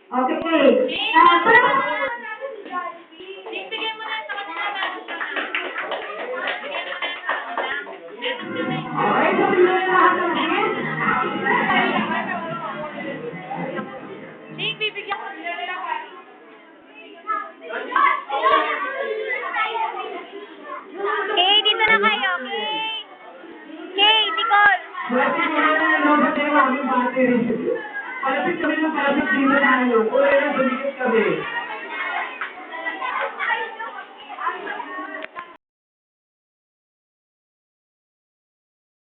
Okay. Bigyan mo na sa kanila bago ka na. Bigyan mo na sa kanila. Okay, so pinag lahat ng Jake, bibigyan ko nila. Kay, dito na kayo. Kay, Nicole. Palapit kami ng palapit dito tayo. Kulay na, bumigit kami.